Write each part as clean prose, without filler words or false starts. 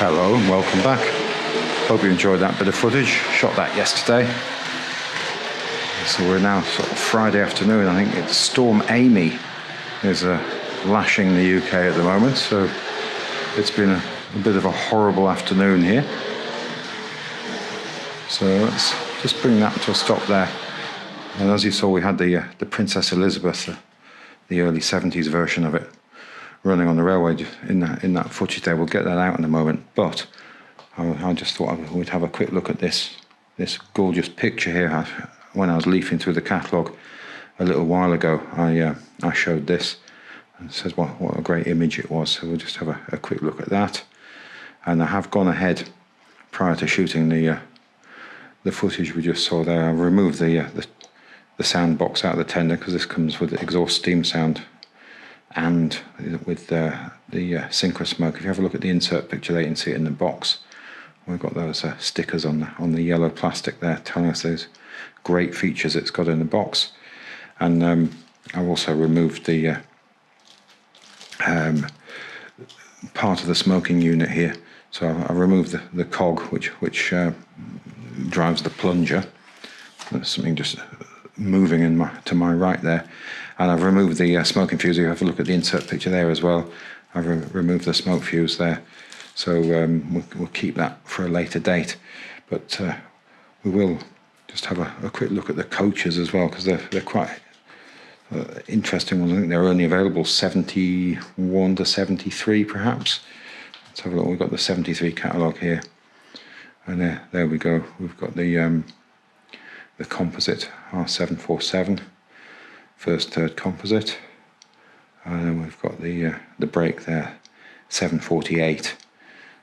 Hello and welcome back. Hope you enjoyed that bit of footage. Shot that yesterday. So we're now sort of Friday afternoon. I think it's Storm Amy is lashing the UK at the moment. So it's been a bit of a horrible afternoon here. So let's just bring that to a stop there. And as you saw, we had the Princess Elizabeth, the early 70s version of it, running on the railway in that footage there. We'll get that out in a moment, but I just thought we'd have a quick look at this gorgeous picture here. When I was leafing through the catalogue a little while ago, I showed this, and it says what a great image it was. So we'll just have a quick look at that. And I have gone ahead, prior to shooting the footage we just saw there, I removed the sound box out of the tender, because this comes with the exhaust steam sound and with the synchro smoke. If you have a look at the insert picture there, you can see it in the box. We've got those stickers on the yellow plastic there telling us those great features it's got in the box. And I've also removed the part of the smoking unit here. So I removed the cog which drives the plunger. There's something just moving to my right there. And I've removed the smoking fuse. You have a look at the insert picture there as well. I've removed the smoke fuse there. So we'll keep that for a later date. But we will just have a quick look at the coaches as well, because they're quite interesting ones. I think they're only available 71 to 73 perhaps. Let's have a look. We've got the 73 catalogue here. And there we go. We've got the composite R747. First, third composite, and then we've got the brake there, 748.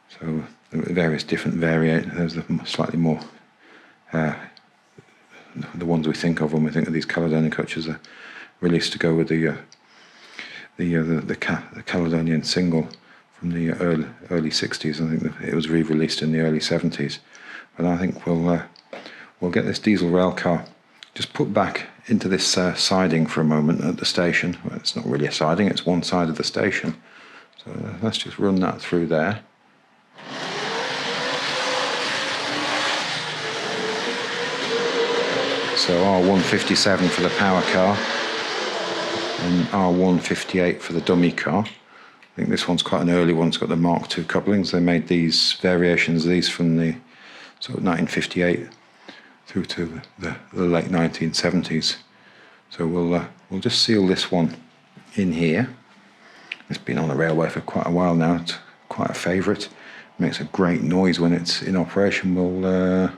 So various different variations. There's the slightly more the ones we think of when we think of these Caledonian coaches are released to go with the Caledonian single from the early 60s. I think it was re-released in the early 70s. But I think we'll get this diesel rail car just put back into this siding for a moment at the station. Well, it's not really a siding, it's one side of the station. So let's just run that through there. So R157 for the power car and R158 for the dummy car. I think this one's quite an early one. It's got the Mark II couplings. They made these variations of these from the sort of 1958 through to the late 1970s. So we'll just seal this one in here. It's been on the railway for quite a while now. It's quite a favourite. Makes a great noise when it's in operation. We're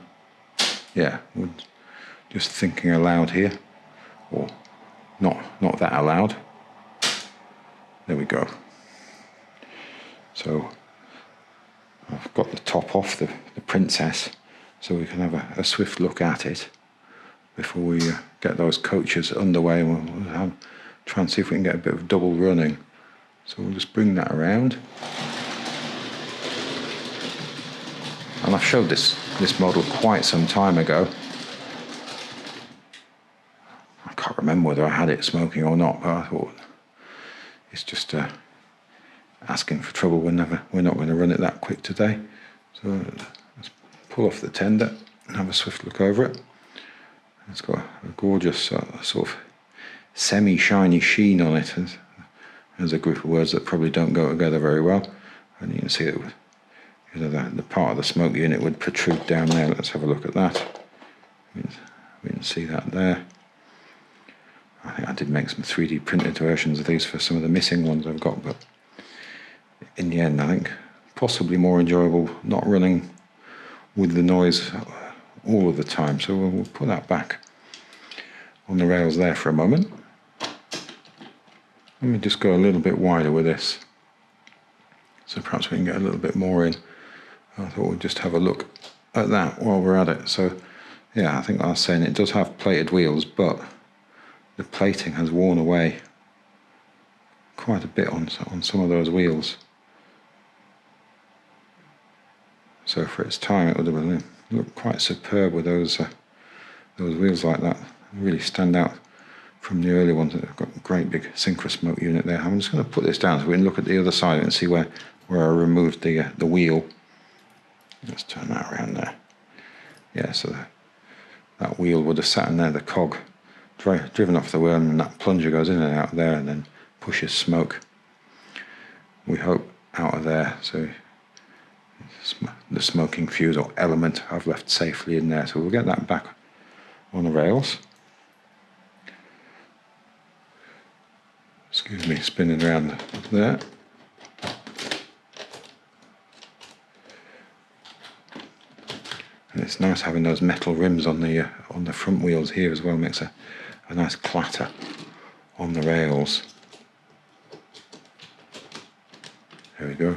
just thinking aloud here, or not that aloud. There we go. So I've got the top off the Princess, so we can have a swift look at it before we get those coaches underway. We'll try and see if we can get a bit of double running. So we'll just bring that around. And I've showed this model quite some time ago. I can't remember whether I had it smoking or not, but I thought it's just asking for trouble. We're not going to run it that quick today. So let's pull off the tender and have a swift look over it. It's got a gorgeous sort of semi-shiny sheen on it. There's a group of words that probably don't go together very well. And you can see that the part of the smoke unit would protrude down there. Let's have a look at that. We can see that there. I think I did make some 3D printed versions of these for some of the missing ones I've got, but in the end I think possibly more enjoyable not running with the noise all of the time. So we'll put that back on the rails there for a moment. Let me just go a little bit wider with this, so perhaps we can get a little bit more in. I thought we'd just have a look at that while we're at it. So yeah, I think I was saying it does have plated wheels, but the plating has worn away quite a bit on some of those wheels. So for its time, it would have looked quite superb with those wheels like that. They really stand out from the early ones. They've got a great big synchro smoke unit there. I'm just going to put this down so we can look at the other side and see where I removed the wheel Let's turn that around there. Yeah, so that wheel would have sat in there, the cog driven off the wheel, and that plunger goes in and out there and then pushes smoke, we hope, out of there. So the smoking fuse or element I've left safely in there. So we'll get that back on the rails. Excuse me, spinning around there. And it's nice having those metal rims on the front wheels here as well. Makes a nice clatter on the rails. There we go.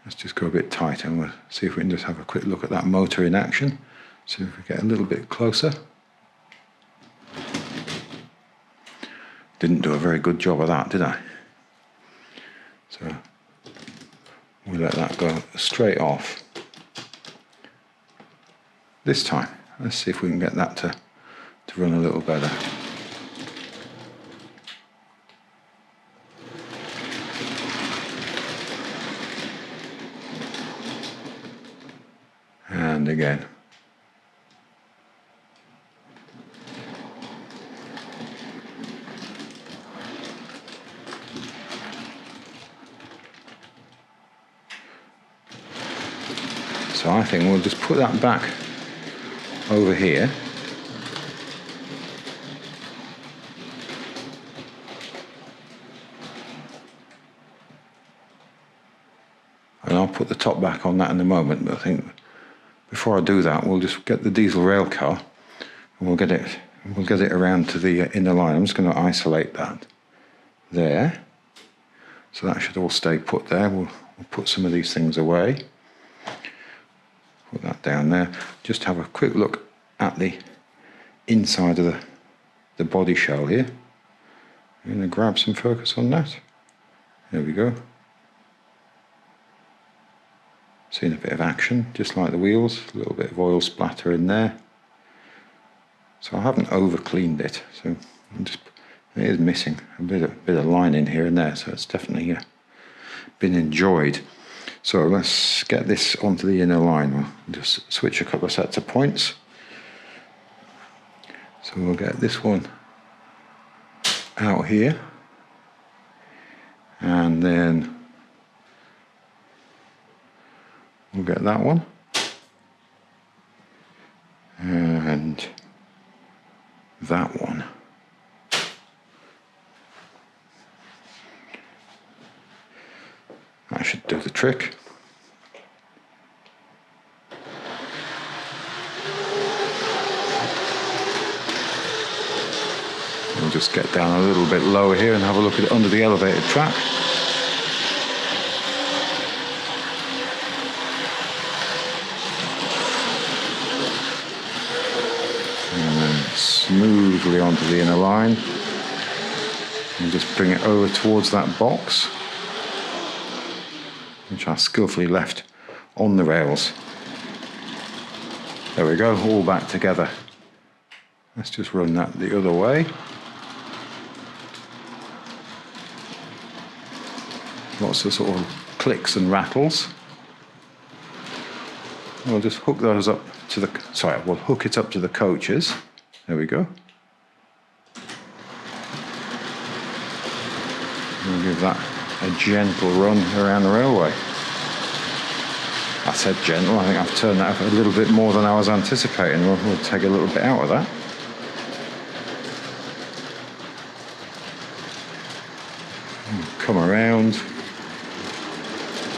Let's just go a bit tighter and we'll see if we can just have a quick look at that motor in action. See if we get a little bit closer. Didn't do a very good job of that, did I? So we'll let that go straight off. This time, let's see if we can get that to run a little better. And again. So I think we'll just put that back over here. And I'll put the top back on that in a moment, but I think before I do that, we'll just get the diesel rail car and we'll get it around to the inner line. I'm just going to isolate that there. So that should all stay put there. We'll put some of these things away. Put that down there. Just have a quick look at the inside of the body shell here. I'm going to grab some focus on that. There we go. Seeing a bit of action, just like the wheels. A little bit of oil splatter in there. So I haven't over cleaned it. So it is missing a bit of line in here and there. So it's definitely been enjoyed. So let's get this onto the inner line. We'll just switch a couple of sets of points. So we'll get this one out here. And then we'll get that one. And that one. That should do the trick. We'll just get down a little bit lower here and have a look at it under the elevated track. And then smoothly onto the inner line. And just bring it over towards that box, which I skillfully left on the rails. There we go, all back together. Let's just run that the other way. Lots of sort of clicks and rattles. We'll just hook those up to we'll hook it up to the coaches. There we go. We'll give that a gentle run around the railway. I said gentle, I think I've turned that up a little bit more than I was anticipating. We'll take a little bit out of that. Come around,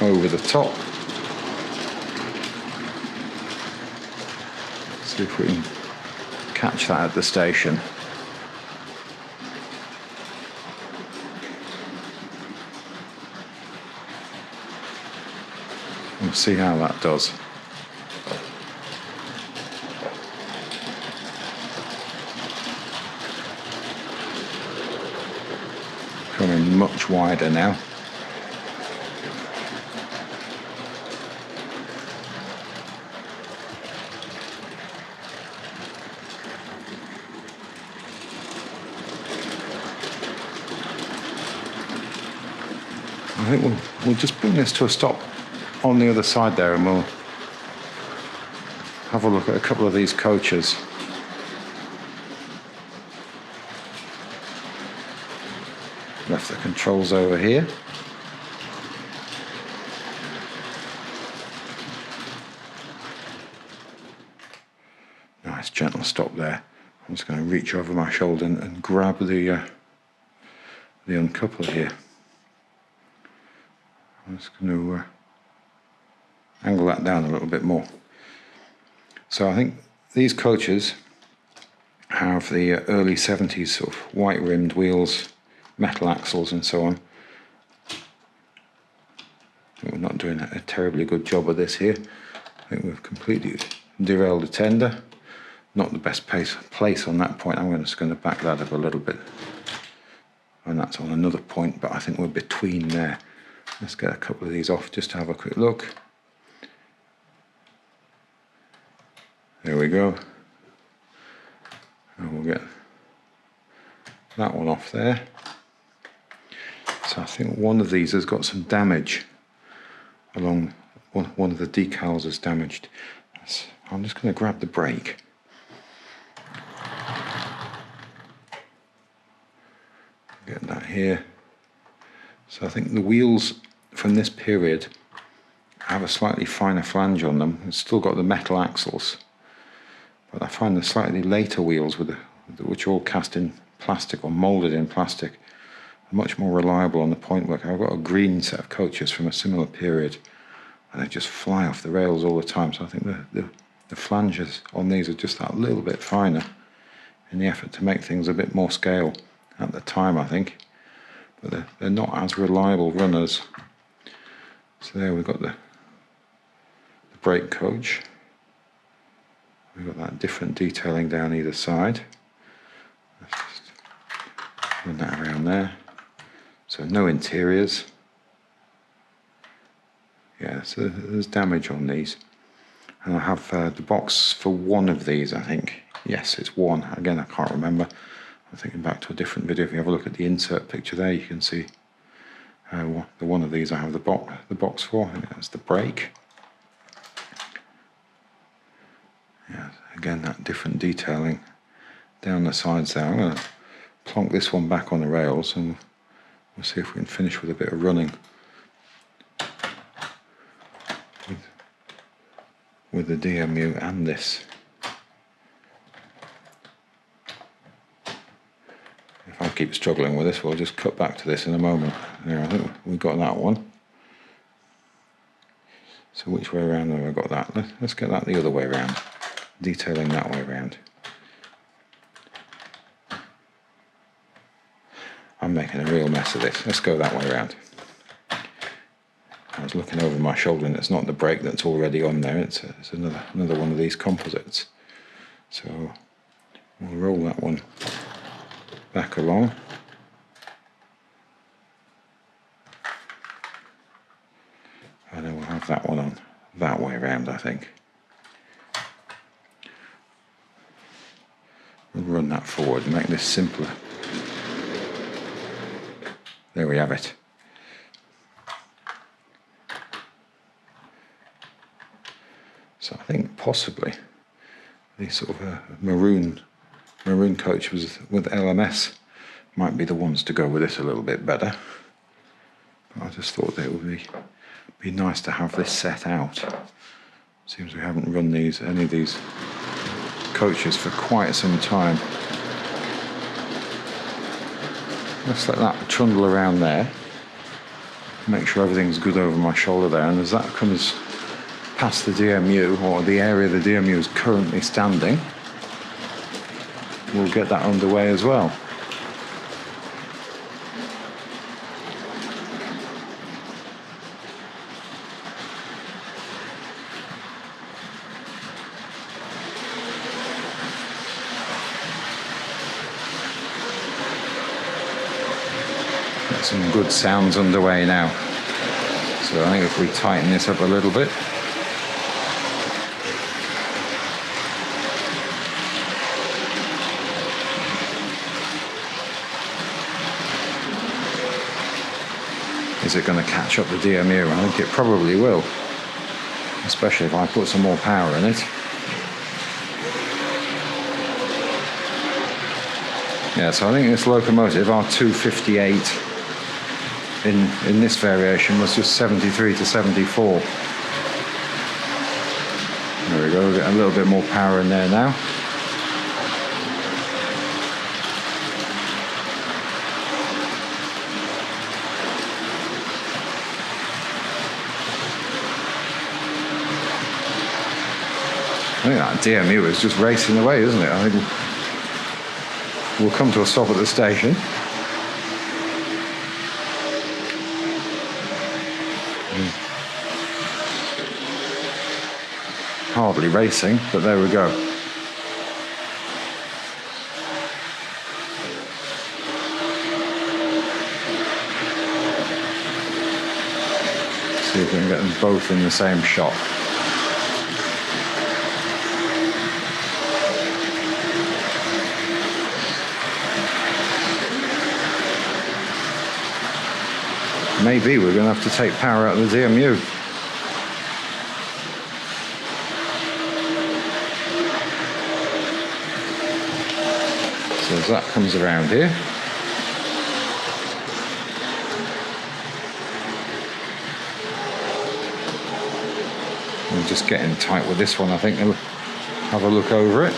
over the top. See if we can catch that at the station. We'll see how that does. Coming much wider now. I think we'll just bring this to a stop on the other side there, and have a look at a couple of these coaches. Left the controls over here. Nice gentle stop there. I'm just going to reach over my shoulder and grab the uncoupler here. I'm just going to angle that down a little bit more. So I think these coaches have the early 70s sort of white rimmed wheels, metal axles and so on. We're not doing a terribly good job of this here. I think we've completely derailed the tender. Not the best place on that point. I'm just going to back that up a little bit. And that's on another point, but I think we're between there. Let's get a couple of these off just to have a quick look. There we go. And we'll get that one off there. So I think one of these has got some damage along, one of the decals is damaged. I'm just going to grab the brake. Get that here. So I think the wheels from this period have a slightly finer flange on them. It's still got the metal axles, but I find the slightly later wheels which are all cast in plastic or moulded in plastic are much more reliable on the point work. I've got a green set of coaches from a similar period and they just fly off the rails all the time. So I think the flanges on these are just that little bit finer in the effort to make things a bit more scale at the time, I think, but they're not as reliable runners. So there we've got the brake coach. We've got that different detailing down either side. Let's just run that around there. So no interiors. Yeah, so there's damage on these. And I have the box for one of these, I think. Yes, it's one. Again, I can't remember. I'm thinking back to a different video. If you have a look at the insert picture there, you can see the one of these I have the box for. I think that's the brake. Yeah, again, that different detailing down the sides there. I'm going to plonk this one back on the rails and we'll see if we can finish with a bit of running with the DMU and this. If I keep struggling with this, we'll just cut back to this in a moment. There, I think we got that one. So which way around have I got that? Let's get that the other way around. Detailing that way around. I'm making a real mess of this. Let's go that way around. I was looking over my shoulder and it's not the brake that's already on there. It's another one of these composites. So we'll roll that one back along. And then we'll have that one on that way around, I think. We'll run that forward and make this simpler. There we have it. So I think possibly these sort of maroon coach with LMS might be the ones to go with this a little bit better. But I just thought that it would be nice to have this set out. Seems we haven't run any of these coaches for quite some time. Let's let that trundle around there. Make sure everything's good over my shoulder there, and as that comes past the DMU, or the area the DMU is currently standing, we'll get that underway as well. Get some good sounds underway now. So I think if we tighten this up a little bit, is it going to catch up the DMU? I think it probably will, especially if I put some more power in it. Yeah, so I think this locomotive, R.258, in this variation was just 73 to 74. There we go, we'll get a little bit more power in there now. I think that DMU is just racing away, isn't it? I think we'll come to a stop at the station. Hardly racing, but there we go. See if we can get them both in the same shot. Maybe we're going to have to take power out of the DMU. So as that comes around here, we're just getting tight with this one. I think we'll have a look over it.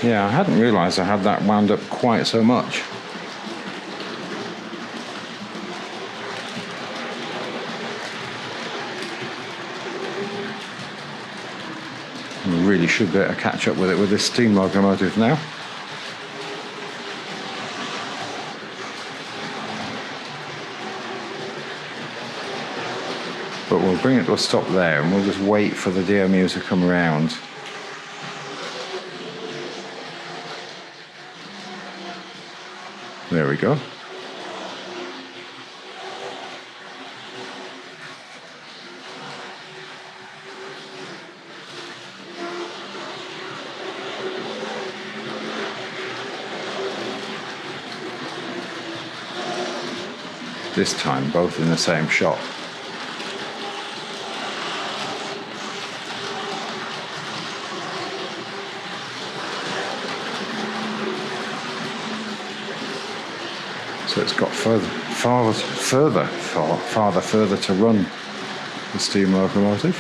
Yeah, I hadn't realised I had that wound up quite so much. We really should be able to catch up with it with this steam locomotive now. But we'll bring it to a stop there and we'll just wait for the DMU to come around. There we go. This time both in the same shot. So it's got further to run the steam locomotive.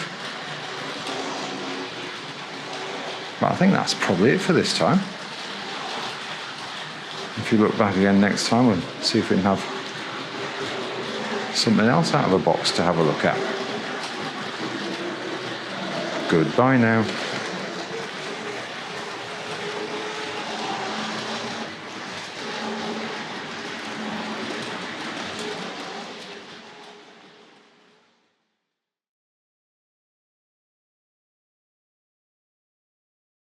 But I think that's probably it for this time. If you look back again next time, we'll see if we can have something else out of the box to have a look at. Goodbye now.